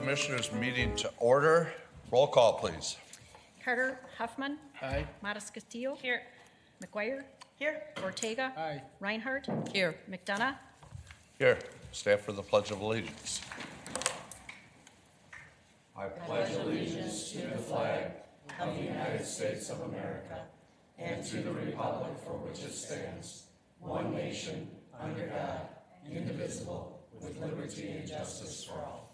Commissioners meeting to order. Roll call, please. Carter, Huffman. Aye. Mattis Castillo. Here. McGuire. Here. Ortega. Aye. Reinhardt. Here. McDonough. Here, stand for the Pledge of Allegiance. I pledge allegiance to the flag of the United States of America and to the republic for which it stands, one nation, under God, indivisible, with liberty and justice for all.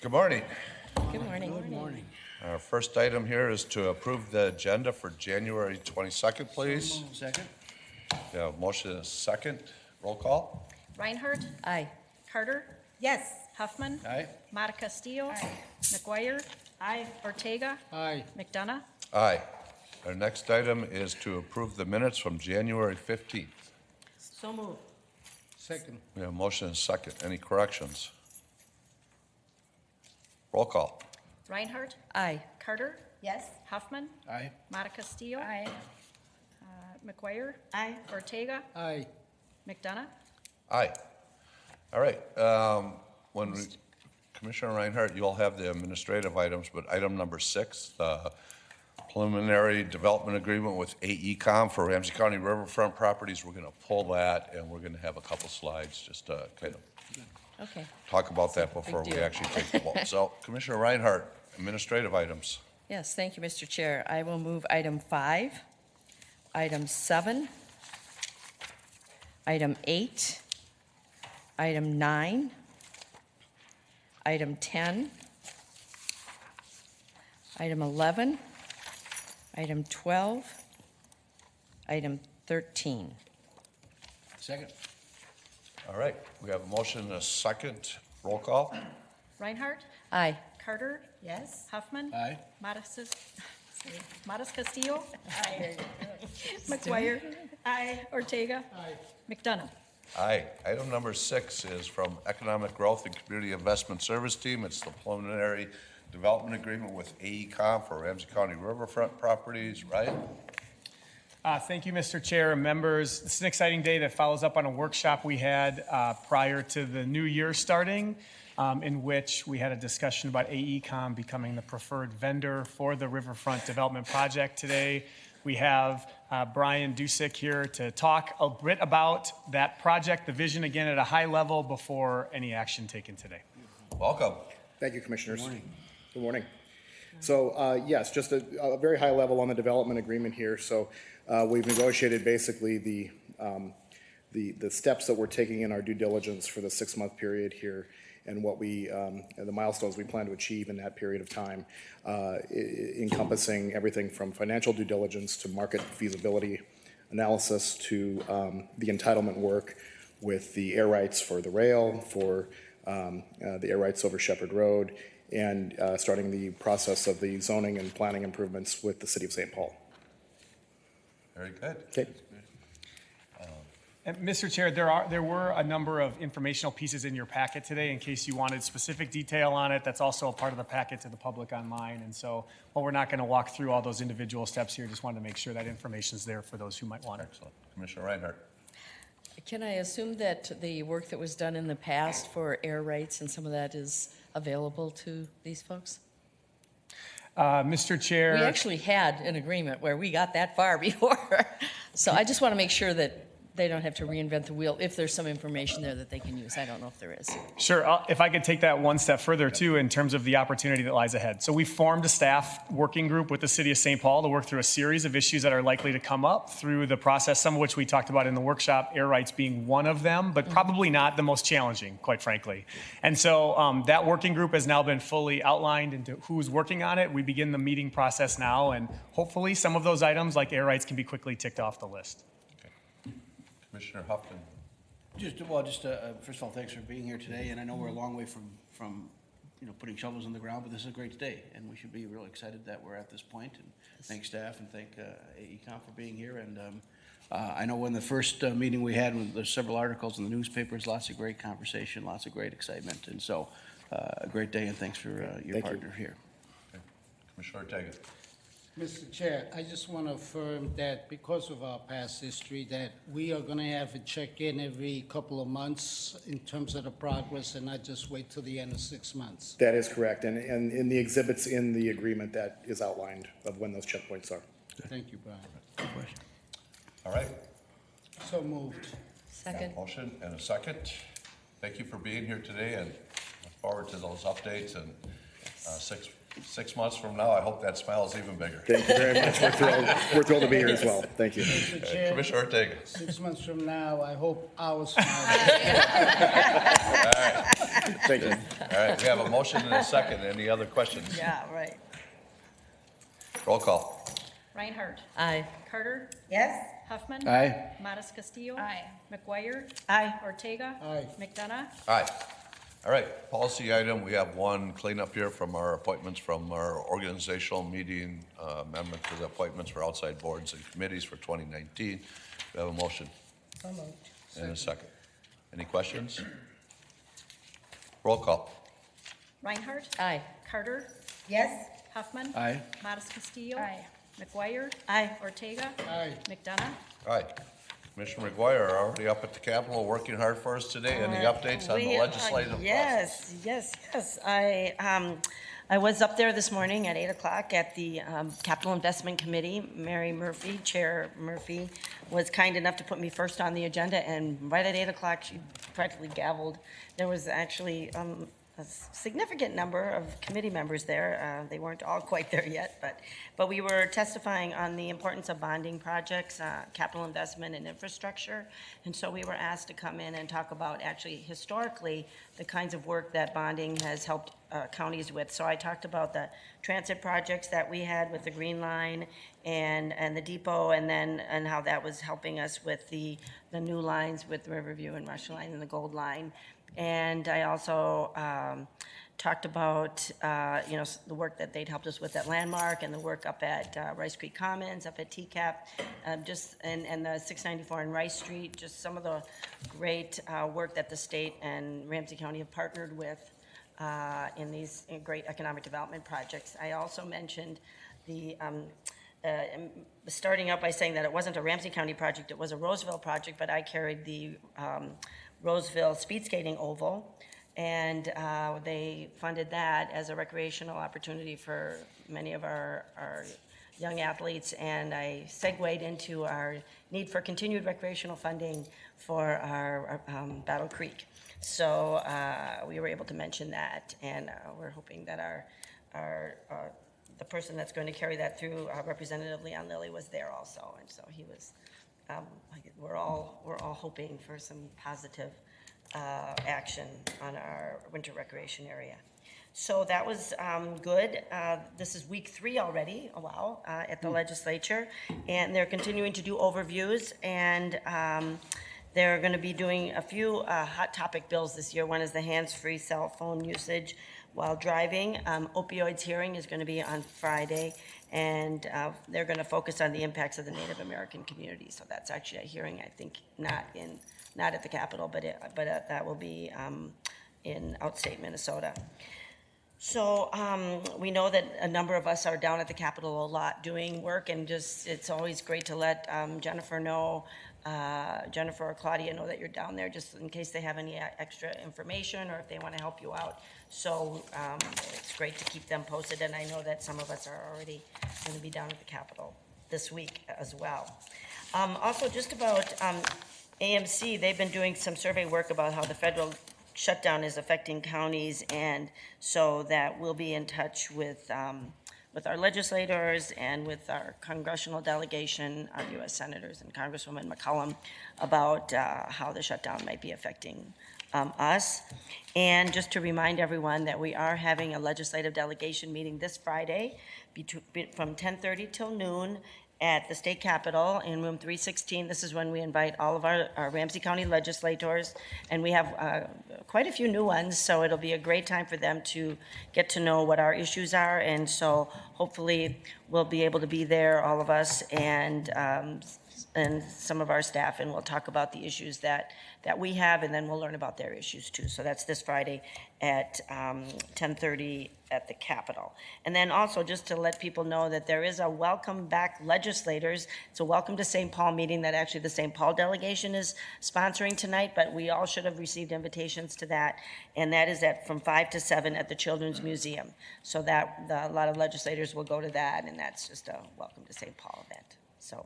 Good morning. Good morning. Good morning. Our first item here is to approve the agenda for January 22nd, please. Second? Yeah, motion is second. Roll call. Reinhardt. Aye. Carter. Yes. Huffman. Aye. Mattis Castillo. McGuire. Aye. Ortega. Aye. McDonough. Aye. Our next item is to approve the minutes from January 15th. So moved. Second? We have a motion and second. Any corrections? Roll call. Reinhardt. Aye. Carter. Yes. Huffman. Aye. Mattis Castillo. Aye. McGuire. Aye. Ortega. Aye. McDonough. Aye. All right. Commissioner Reinhardt, you'll have the administrative items, but item number 6, the preliminary development agreement with AECom for Ramsey County Riverfront properties, we're going to pull that, and we're going to have a couple slides just to kind of Okay. talk about that before we deal. actually take the vote. So, Commissioner Reinhardt, administrative items. Yes, thank you, Mr. Chair. I will move item 5, item 7, item 8, item 9, item 10, item 11, item 12, item 13. Second? All right. We have a motion and a second. Roll call. Reinhardt. Aye. Carter. Yes. Huffman. Aye. Mattis Castillo. Aye. McGuire. Aye. Ortega. Aye. McDonough. Aye. Item number 6 is from Economic Growth and Community Investment Service Team. It's the preliminary development agreement with AECom for Ramsey County Riverfront properties. Right? Thank you, Mr. Chair and members. It's an exciting day that follows up on a workshop we had prior to the new year starting, in which we had a discussion about AECom becoming the preferred vendor for the Riverfront Development Project. Today, we have Brian Dusick here to talk a bit about that project, the vision again at a high level before any action taken today. Welcome. Thank you, Commissioners. Good morning. Good morning. So, yes, just a very high level on the development agreement here. So, we've negotiated basically the steps that we're taking in our due diligence for the 6-month period here, and what the milestones we plan to achieve in that period of time, encompassing everything from financial due diligence to market feasibility analysis to the entitlement work with the air rights for the rail, for the air rights over Shepherd Road, and starting the process of the zoning and planning improvements with the City of St. Paul. Very good. Okay. And Mr. Chair, there were a number of informational pieces in your packet today in case you wanted specific detail on it. That's also a part of the packet to the public online. And so while we're not going to walk through all those individual steps here, just wanted to make sure that information is there for those who might want it. Excellent. Commissioner Reinhardt. Can I assume that the work that was done in the past for air rights and some of that is available to these folks? Mr. Chair. We actually had an agreement where we got that far before. So I just want to make sure that they don't have to reinvent the wheel if there's some information there that they can use. I don't know if there is. Sure. If I could take that one step further, too, in terms of the opportunity that lies ahead. So we formed a staff working group with the City of St. Paul to work through a series of issues that are likely to come up through the process, some of which we talked about in the workshop, air rights being one of them, but probably not the most challenging, quite frankly. And so that working group has now been fully outlined into who's working on it. We begin the meeting process now, and hopefully some of those items, like air rights, can be quickly ticked off the list. Commissioner Huffman. First of all, thanks for being here today, and I know we're a long way from putting shovels in the ground, but this is a great day, and we should be really excited that we're at this point. And thank staff and thank AECom for being here. And I know when the first meeting we had, when there's several articles in the newspapers, lots of great conversation, lots of great excitement, and so a great day, and thanks for your partner here. Okay. Commissioner Ortega. Mr. Chair, I just want to affirm that because of our past history, that we are going to have a check-in every couple of months in terms of the progress and not just wait till the end of 6 months. That is correct, and in the exhibits in the agreement that is outlined of when those checkpoints are. Thank you, Brian. All right. So moved. Second. Motion and a second. Thank you for being here today, and look forward to those updates. And 6 months from now, I hope that smile is even bigger. Thank you very much. We're thrilled to be here as well. Thank you. Mr. Chair, Commissioner Ortega. 6 months from now, I hope our smile. Thank you. All right, we have a motion and a second. Any other questions? Yeah, right. Roll call. Reinhardt. Aye. Carter. Yes? Huffman. Aye. Modis Castillo. Aye. McGuire. Aye. Ortega. Aye. McDonough. Aye. All right, policy item, we have one cleanup here from our appointments from our organizational meeting amendment to the appointments for outside boards and committees for 2019. We have a motion So moved. and a second. Any questions? Roll call. Reinhardt. Aye. Carter. Yes? Huffman. Aye. Modis Castillo. Aye. McGuire. Aye. Ortega. Aye. McDonough. All right. Commissioner McGuire, already up at the Capitol, working hard for us today. Any updates on the legislative process? Yes. I was up there this morning at 8 o'clock at the Capital Investment Committee. Mary Murphy, Chair Murphy, was kind enough to put me first on the agenda, and right at 8 o'clock, she practically gavelled. There was actually a significant number of committee members there. They weren't all quite there yet, but we were testifying on the importance of bonding projects, capital investment and infrastructure. And so we were asked to come in and talk about actually historically the kinds of work that bonding has helped counties with. So I talked about the transit projects that we had with the Green Line and the depot, and how that was helping us with the new lines with Riverview and Rush Line and the Gold Line. And I also talked about, the work that they'd helped us with at Landmark and the work up at Rice Creek Commons, up at TCAP, and the 694 on Rice Street, just some of the great work that the state and Ramsey County have partnered with in these great economic development projects. I also mentioned starting out by saying that it wasn't a Ramsey County project, it was a Roseville project, but I carried the Roseville Speed Skating Oval, and they funded that as a recreational opportunity for many of our young athletes, and I segued into our need for continued recreational funding for our Battle Creek. So we were able to mention that, and we're hoping that the person that's going to carry that through, Representative Leon Lilly, was there also, and so he was. We're all hoping for some positive action on our winter recreation area. So that was good. This is week 3 already. Oh, wow, at the legislature, and they're continuing to do overviews, and they're going to be doing a few hot topic bills this year. One is the hands-free cell phone usage while driving. Opioids hearing is going to be on Friday, and they're going to focus on the impacts of the Native American community. So that's actually a hearing, I think, not at the Capitol, but that will be in outstate Minnesota. So we know that a number of us are down at the Capitol a lot doing work, and just it's always great to let Jennifer know. Jennifer or Claudia know that you're down there, just in case they have any extra information or if they want to help you out. So it's great to keep them posted, and I know that some of us are already going to be down at the Capitol this week as well. Also, just about AMC, they've been doing some survey work about how the federal shutdown is affecting counties, and so that we'll be in touch with our legislators and with our congressional delegation, our U.S. senators and Congresswoman McCollum, about how the shutdown might be affecting us. And just to remind everyone that we are having a legislative delegation meeting this Friday from 10:30 till noon at the state capitol in room 316. This is when we invite all of our Ramsey County legislators, and we have quite a few new ones, so it'll be a great time for them to get to know what our issues are, and so hopefully we'll be able to be there, all of us, and and some of our staff, and we'll talk about the issues that we have, and then we'll learn about their issues too. So that's this Friday at 10:30 at the Capitol. And then also just to let people know that there is a welcome back legislators. It's a welcome to St. Paul meeting that actually the St. Paul delegation is sponsoring tonight, but we all should have received invitations to that. And that is from 5 to 7 at the Children's Museum. So a lot of legislators will go to that, and that's just a welcome to St. Paul event. So,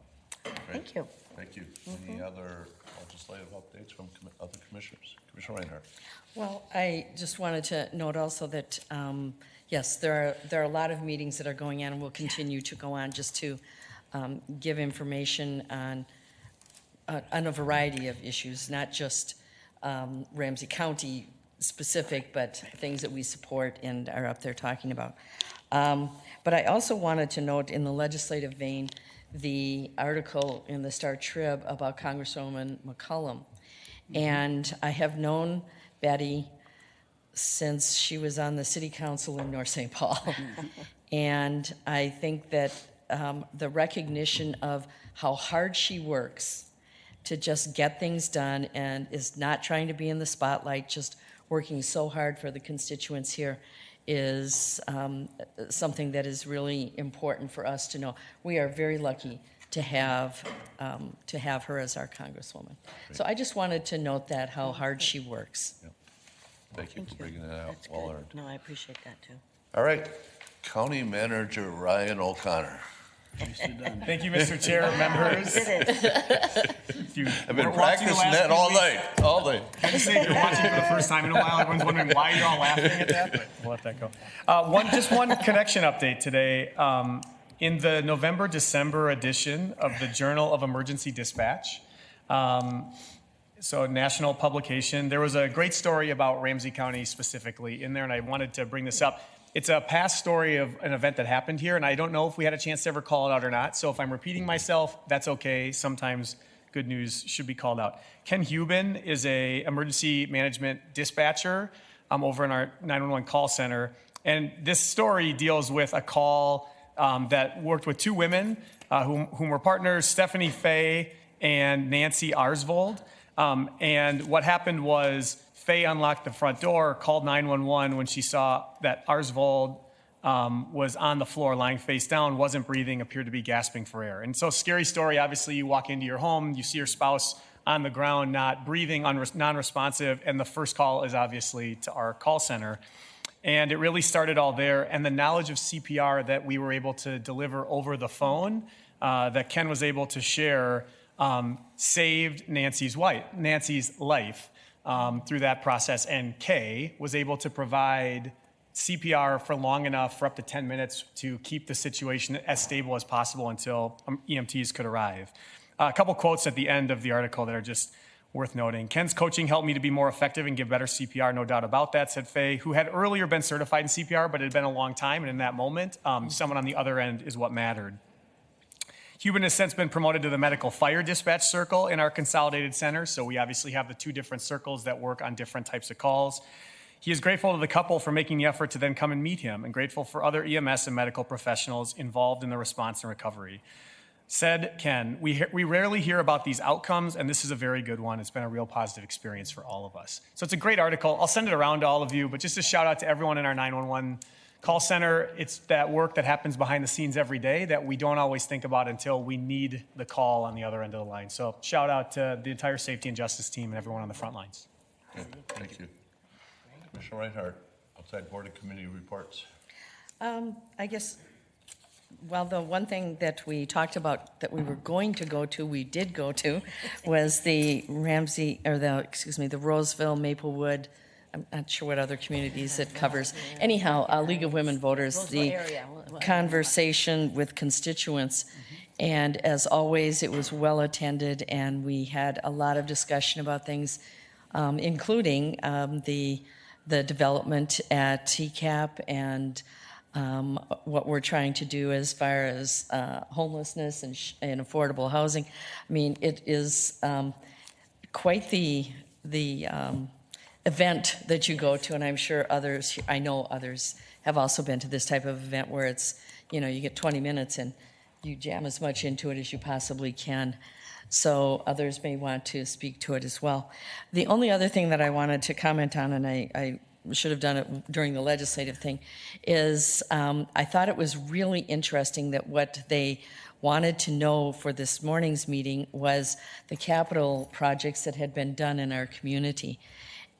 thank you. Thank you. Any other legislative updates from other commissioners? Commissioner Reinhardt. Well, I just wanted to note also that, yes, there are a lot of meetings that are going on and will continue to go on just to give information on a variety of issues, not just Ramsey County specific, but things that we support and are up there talking about. But I also wanted to note in the legislative vein, the article in the Star Trib about Congresswoman McCollum. And I have known Betty since she was on the city council in North St. Paul. And I think that the recognition of how hard she works to just get things done and is not trying to be in the spotlight, just working so hard for the constituents here is something that is really important for us to know. We are very lucky to have her as our Congresswoman. So I just wanted to note that, how hard she works. Yep. Thank you for bringing that out. That's Well good. earned. No, I appreciate that too. All right, County Manager Ryan O'Connor. Thank you, Mr. Chair, members. Did it. If you I've been weren't watching the practicing last that few all weeks, night, all day. Can I just say, if you're watching for the first time in a while, everyone's wondering why you're all laughing at that, but we'll let that go. Just one connection update today. In the November-December edition of the Journal of Emergency Dispatch, so a national publication, there was a great story about Ramsey County specifically in there, and I wanted to bring this up. It's a past story of an event that happened here, and I don't know if we had a chance to ever call it out or not, so if I'm repeating myself, that's okay. Sometimes good news should be called out. Ken Hubin is a emergency management dispatcher over in our 911 call center, and this story deals with a call that worked with two women whom were partners, Stephanie Fay and Nancy Arsvold. And what happened was Fay unlocked the front door, called 911 when she saw that Arsvold was on the floor, lying face down, wasn't breathing, appeared to be gasping for air. And so, scary story. Obviously, you walk into your home, you see your spouse on the ground, not breathing, non-responsive, and the first call is obviously to our call center. And it really started all there. And the knowledge of CPR that we were able to deliver over the phone, that Ken was able to share, saved Nancy's life through that process. And Kay was able to provide CPR for long enough, for up to 10 minutes, to keep the situation as stable as possible until EMTs could arrive. A couple quotes at the end of the article that are just worth noting. Ken's coaching helped me to be more effective and give better CPR, no doubt about that, said Faye, who had earlier been certified in CPR, but it had been a long time, and in that moment, someone on the other end is what mattered. Hubin has since been promoted to the medical fire dispatch circle in our consolidated center, so we obviously have the two different circles that work on different types of calls. He is grateful to the couple for making the effort to then come and meet him, and grateful for other EMS and medical professionals involved in the response and recovery. Said Ken, we rarely hear about these outcomes, and this is a very good one. It's been a real positive experience for all of us. So it's a great article. I'll send it around to all of you, but just a shout out to everyone in our 911 call center. It's that work that happens behind the scenes every day that we don't always think about until we need the call on the other end of the line. So shout out to the entire safety and justice team and everyone on the front lines. Good. Thank you. Commissioner Reinhardt, outside board and committee reports. I guess, well, the one thing that we talked about that we were going to go to, we did go to, was the the Roseville, Maplewood, I'm not sure what other communities it covers. Anyhow, League of Women Voters, the conversation with constituents. And as always, it was well attended, and we had a lot of discussion about things, including the development at TCAP and what we're trying to do as far as homelessness and affordable housing. I mean, it is quite the event that you go to, and I'm sure I know others have also been to this type of event where it's, you get 20 minutes and you jam as much into it as you possibly can. so others may want to speak to it as well. The only other thing that I wanted to comment on, and I should have done it during the legislative thing, is I thought it was really interesting that what they wanted to know for this morning's meeting was the capital projects that had been done in our community.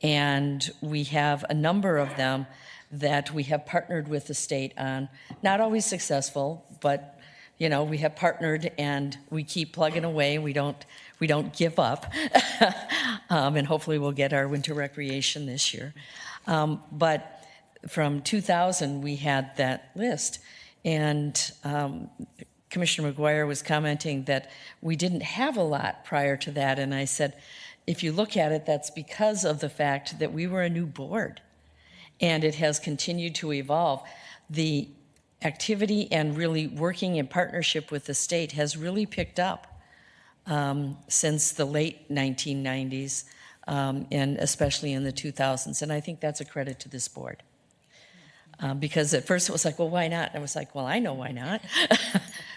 And we have a number of them that we have partnered with the state on. Not always successful, but you know, we have partnered and we keep plugging away. We don't give up. And hopefully we'll get our winter recreation this year. But from 2000, we had that list. And Commissioner McGuire was commenting that we didn't have a lot prior to that. And I said, if you look at it, that's because of the fact that we were a new board. And it has continued to evolve. The activity and really working in partnership with the state has really picked up since the late 1990s and especially in the 2000s. And I think that's a credit to this board. Because at first it was like, well, why not? And I was like, well, I know why not.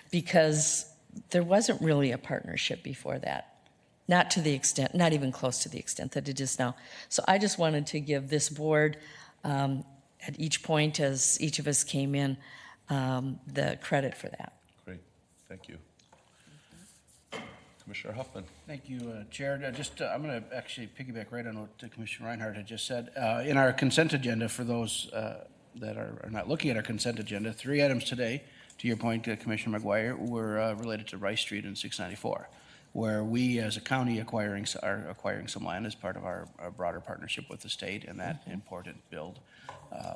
Because there wasn't really a partnership before that. Not to the extent, not even close to the extent that it is now. So I just wanted to give this board, at each point as each of us came in, the credit for that. Great, thank you. Commissioner Huffman. Thank you, Chair. I'm going to actually piggyback right on what Commissioner Reinhardt had just said. In our consent agenda, for those that are not looking at our consent agenda, 3 items today, to your point, Commissioner McGuire, were related to Rice Street and 694, where we as a county are acquiring some land as part of our broader partnership with the state and that important build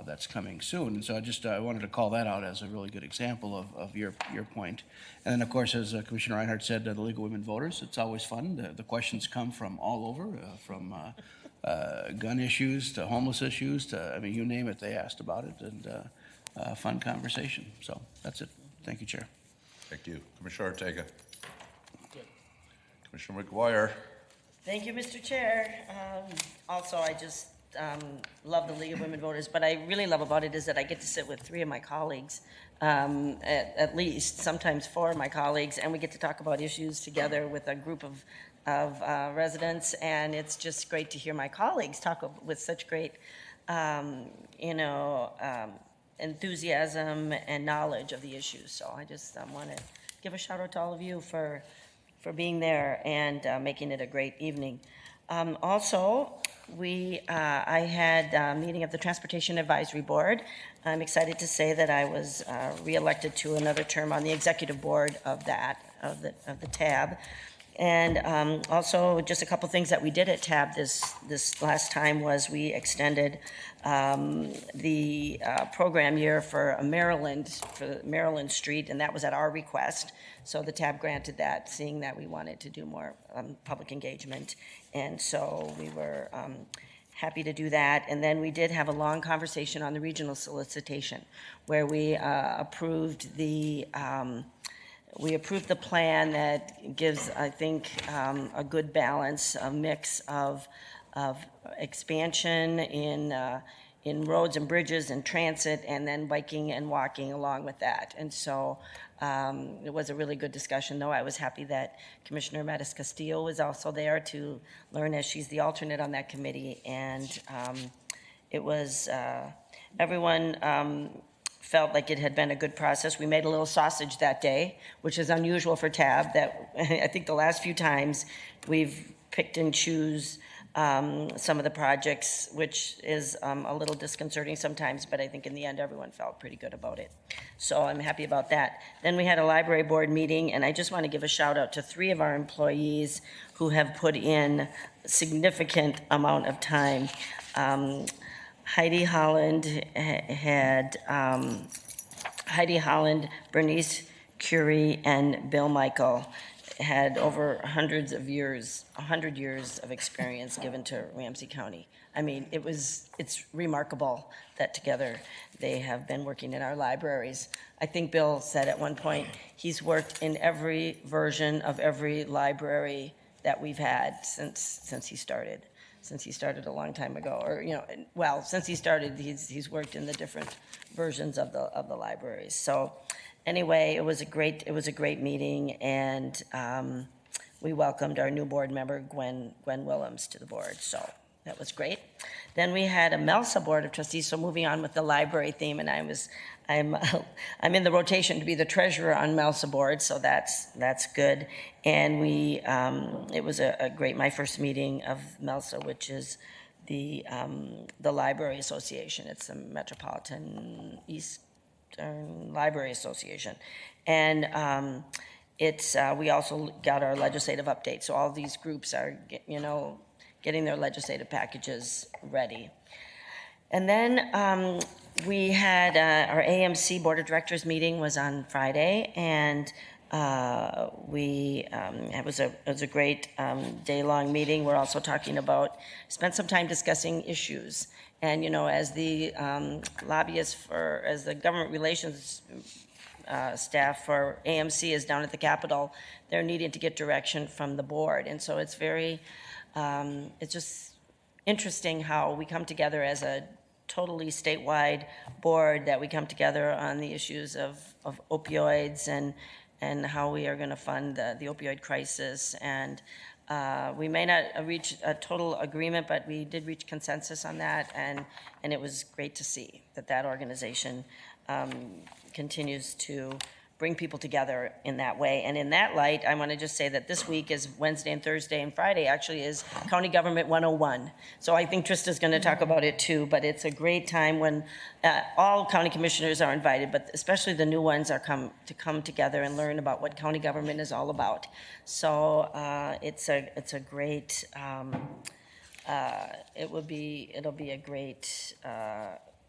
that's coming soon. And so I wanted to call that out as a really good example of your point. And then, of course, as Commissioner Reinhardt said, the League of Women Voters, it's always fun. The questions come from all over, from gun issues to homeless issues to, I mean, you name it, they asked about it, and fun conversation. So that's it. Thank you, Chair. Thank you. Commissioner Ortega. Commissioner McGuire. Thank you, Mr. Chair. Also, I just love the League of Women Voters, but I really love about it is that I get to sit with 3 of my colleagues, at least, sometimes 4 of my colleagues, and we get to talk about issues together with a group of residents, and it's just great to hear my colleagues talk with such great, enthusiasm and knowledge of the issues. So I just want to give a shout out to all of you for being there and making it a great evening. Also, I had a meeting of the Transportation Advisory Board. I'm excited to say that I was reelected to another term on the executive board of the TAB. And also, just a couple things that we did at TAB this last time was we extended the program year for Maryland Street, and that was at our request. So the TAB granted that, seeing that we wanted to do more public engagement. And so we were happy to do that. And then we did have a long conversation on the regional solicitation, where we approved the plan that gives, I think, a good balance, a mix of expansion in roads and bridges and transit, and then biking and walking along with that. And so it was a really good discussion, though. I was happy that Commissioner Mattis Castillo was also there to learn, as she's the alternate on that committee. And it was, everyone felt like it had been a good process. We made a little sausage that day, which is unusual for TAB. That I think the last few times we've picked and choose some of the projects, which is a little disconcerting sometimes, but I think in the end everyone felt pretty good about it. So I'm happy about that. Then we had a library board meeting, and I just want to give a shout out to 3 of our employees who have put in a significant amount of time. Heidi Holland, Bernice Curie, and Bill Michael had over 100 years of experience given to Ramsey County. I mean, it's remarkable that together they have been working in our libraries. I think Bill said at one point he's worked in every version of every library that we've had since he started. Since he started a long time ago, or since he started, he's worked in the different versions of the libraries. So, anyway, it was a great meeting, and we welcomed our new board member, Gwen Willems, to the board. So that was great. Then we had a MELSA Board of Trustees, so moving on with the library theme, and I'm in the rotation to be the treasurer on MELSA Board, so that's good. And it was a great, my first meeting of MELSA, which is the Library Association. It's the Metropolitan Eastern Library Association. And we also got our legislative update, so all these groups are, getting their legislative packages ready. And then we had our AMC Board of Directors meeting was on Friday, and it was a great day-long meeting. We're also talking about, spent some time discussing issues. And, as the lobbyists as the government relations staff for AMC is down at the Capitol, they're needing to get direction from the board. And so it's it's just interesting how we come together as a totally statewide board, that we come together on the issues of opioids and how we are going to fund the opioid crisis. And we may not reach a total agreement, but we did reach consensus on that, and it was great to see that organization continues to bring people together in that way. And in that light, I want to just say that this week is Wednesday and Thursday and Friday actually is County Government 101. So I think Trista's going to talk about it too, but it's a great time when all county commissioners are invited, but especially the new ones are come together and learn about what county government is all about. So it's a great, it'll be a great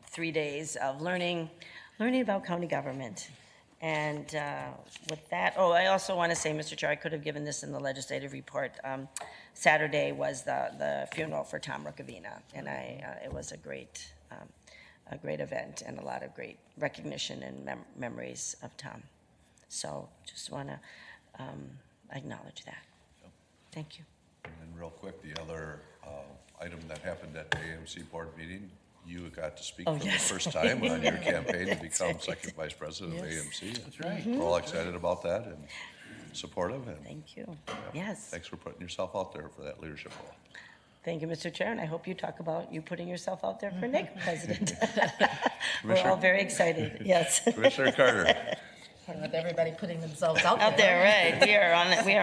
3 days of learning about county government. And with that, I also want to say, Mr. Chair, I could have given this in the legislative report. Saturday was the funeral for Tom Rukavina, and it was a great event and a lot of great recognition and memories of Tom. So just want to acknowledge that. Thank you. And then real quick, the other item that happened at the AMC board meeting, you got to speak for the first time on your campaign to become second vice president of AMC. That's right. We're all excited about that and supportive. And Thank you. Yes. thanks for putting yourself out there for that leadership role. Thank you, Mr. Chair, and I hope you talk about you putting yourself out there for NAICM president. We're all very excited. Yes. Commissioner Carter. With everybody putting themselves out Out there, right. We are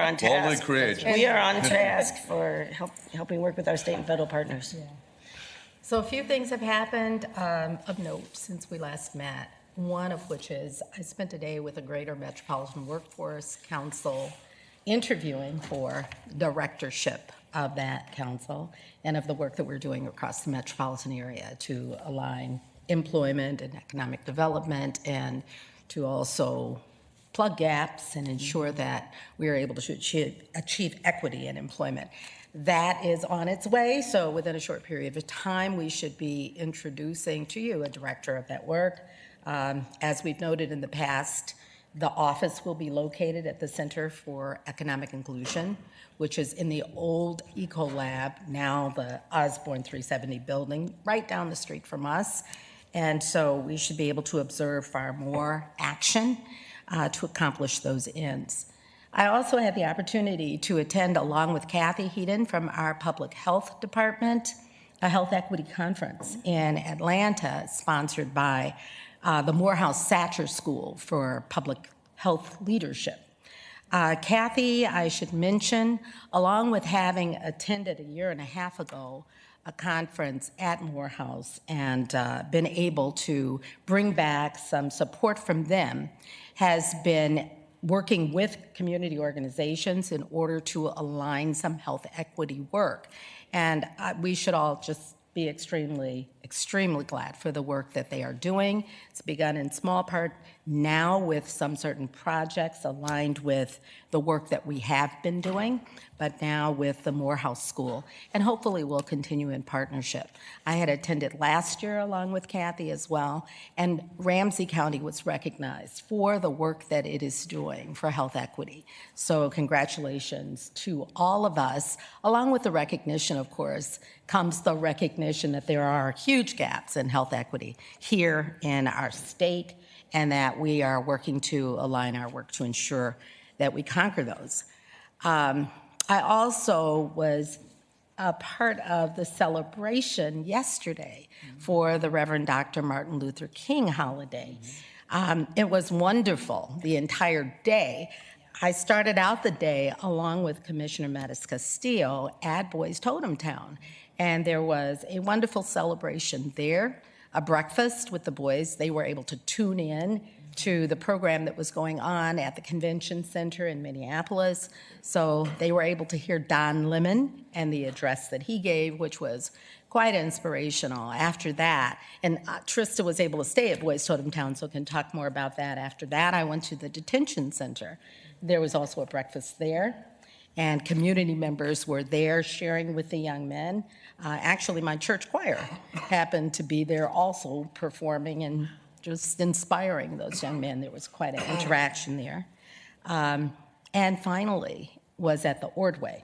on task. Boldly courageous. We are on task for helping work with our state and federal partners. Yeah. So a few things have happened of note since we last met, one of which is I spent a day with the Greater Metropolitan Workforce Council interviewing for directorship of that council and of the work that we're doing across the metropolitan area to align employment and economic development and to also plug gaps and ensure that we are able to achieve equity in employment. That is on its way, so within a short period of time, we should be introducing to you a director of that work. As we've noted in the past, the office will be located at the Center for Economic Inclusion, which is in the old Eco Lab, now the Osborne 370 building, right down the street from us. And so we should be able to observe far more action to accomplish those ends. I also had the opportunity to attend, along with Kathy Heaton from our public health department, a health equity conference in Atlanta sponsored by the Morehouse Satcher School for Public Health Leadership. Kathy, I should mention, along with having attended a year and a half ago a conference at Morehouse and been able to bring back some support from them, has been working with community organizations in order to align some health equity work. And we should all just be extremely glad for the work that they are doing. It's begun in small part now with some certain projects aligned with the work that we have been doing, but now with the Morehouse School, and hopefully we'll continue in partnership. I had attended last year along with Kathy as well, and Ramsey County was recognized for the work that it is doing for health equity. So congratulations to all of us. Along with the recognition, of course, comes the recognition that there are huge gaps in health equity here in our state, and that we are working to align our work to ensure that we conquer those. I also was a part of the celebration yesterday for the Reverend Dr. Martin Luther King holiday. It was wonderful the entire day. I started out the day along with Commissioner Mattis Castillo at Boys Totem Town, and there was a wonderful celebration there, a breakfast with the boys. They were able to tune in to the program that was going on at the convention center in Minneapolis. So they were able to hear Don Lemon and the address that he gave, which was quite inspirational. After that, and Trista was able to stay at Boys Totem Town, so can talk more about that. After that, I went to the detention center. There was also a breakfast there, and community members were there sharing with the young men. Actually, my church choir happened to be there also performing and just inspiring those young men. There was quite an interaction there. And finally was at the Ordway.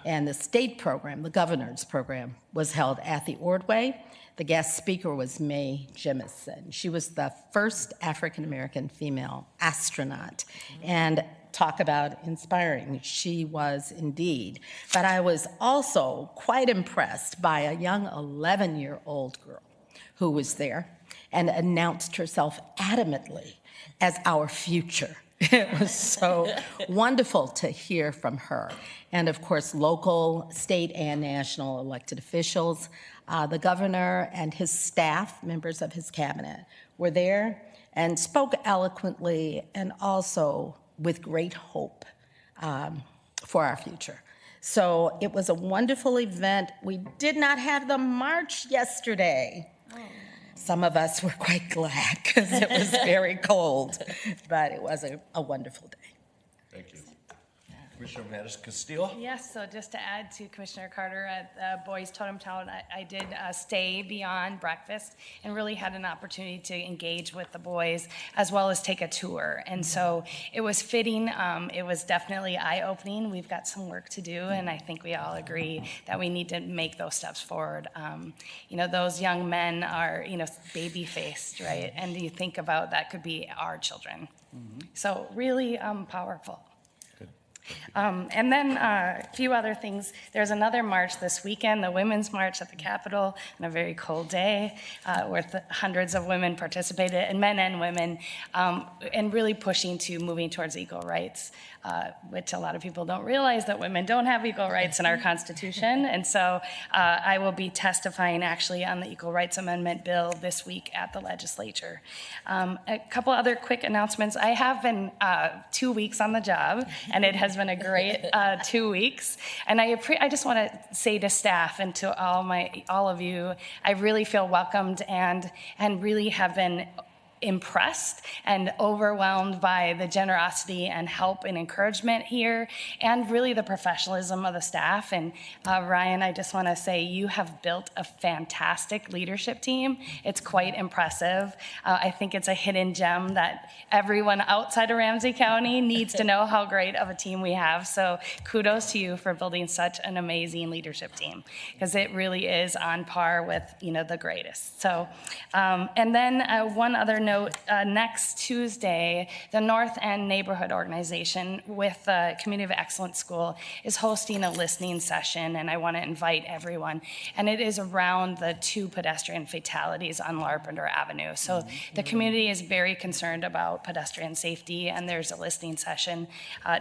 And the state program, the governor's program, was held at the Ordway. The guest speaker was Mae Jemison. She was the first African-American female astronaut. And talk about inspiring, she was indeed. But I was also quite impressed by a young 11-year-old girl who was there and announced herself adamantly as our future. It was so wonderful to hear from her. And of course, local, state, and national elected officials, the governor and his staff, members of his cabinet, were there and spoke eloquently and also with great hope for our future. So it was a wonderful event. We did not have the march yesterday. Some of us were quite glad because it was very cold, but it was a wonderful day. Thank you. Commissioner Mattis Castillo? Yes, so just to add to Commissioner Carter, at Boys Totem Town, I did stay beyond breakfast and really had an opportunity to engage with the boys as well as take a tour. And so it was fitting. It was definitely eye-opening. We've got some work to do, and I think we all agree that we need to make those steps forward. You know, those young men are, you know, baby-faced, right? And you think about that could be our children. So really powerful. And then a few other things. There's another march this weekend, the Women's March at the Capitol, on a very cold day, where hundreds of women participated, and men and women, and really pushing to moving towards equal rights, which a lot of people don't realize that women don't have equal rights in our Constitution. And so I will be testifying actually on the Equal Rights Amendment bill this week at the legislature. A couple other quick announcements. I have been 2 weeks on the job, and it has been a great 2 weeks. And I just want to say to staff and to all of you, I really feel welcomed and really have been impressed and overwhelmed by the generosity and help and encouragement here, and really the professionalism of the staff. And Ryan, I just want to say you have built a fantastic leadership team. It's quite impressive. I think it's a hidden gem that everyone outside of Ramsey County needs to know how great of a team we have. So kudos to you for building such an amazing leadership team, because it really is on par with, you know, the greatest. So, and then one other note, next Tuesday, the North End Neighborhood Organization with the Community of Excellence School is hosting a listening session, and I want to invite everyone. And it is around the 2 pedestrian fatalities on Larpenteur Avenue. So the community is very concerned about pedestrian safety, and there's a listening session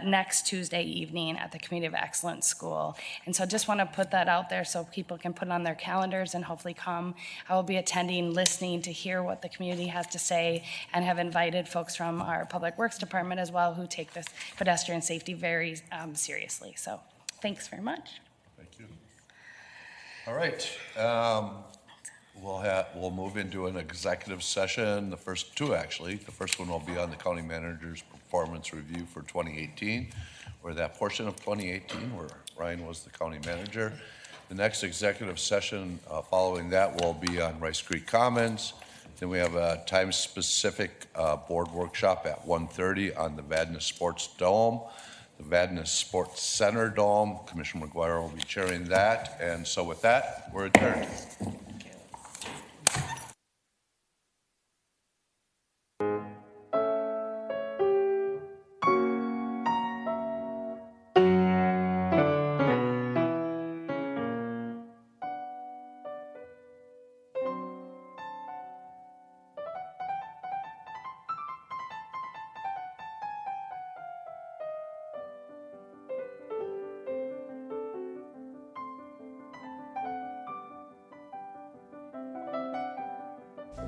next Tuesday evening at the Community of Excellence School. And so just want to put that out there so people can put it on their calendars and hopefully come. I will be attending, listening to hear what the community has to say, and have invited folks from our Public Works Department as well who take this pedestrian safety very seriously. So thanks very much. Thank you. All right. We'll move into an executive session, the first 2 actually. The first one will be on the county manager's performance review for 2018, or that portion of 2018 where Ryan was the county manager. The next executive session following that will be on Rice Creek Commons. Then we have a time-specific board workshop at 1:30 on the Vadnais Sports Dome, the Vadnais Sports Center Dome. Commissioner McGuire will be chairing that. And so with that, we're adjourned.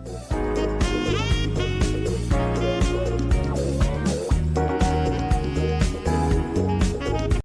Absolutely.